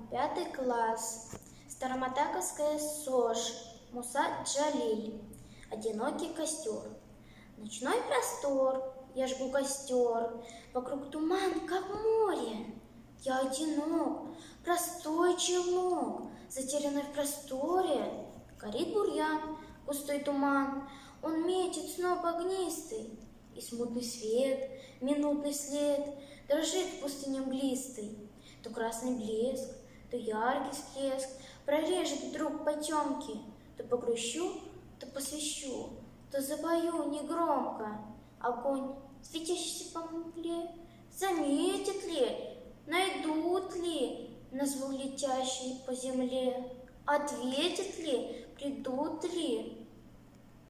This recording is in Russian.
5 класс. Староматаковская СОЖ. Муса Джалиль. Одинокий костер. Ночной простор, я жгу костер. Вокруг туман, как море. Я одинок, простой челнок, затерянный в просторе. Горит бурьян, густой туман. Он метит сноп огнистый. И смутный свет, минутный след дрожит в пустыне мглистой. То красный блеск, то яркий всплеск прорежет вдруг потемки. То погрущу, то посвящу, то запою негромко. Огонь, светящийся по мгле, заметит ли, найдут ли на звук летящий по земле? Ответят ли, придут ли?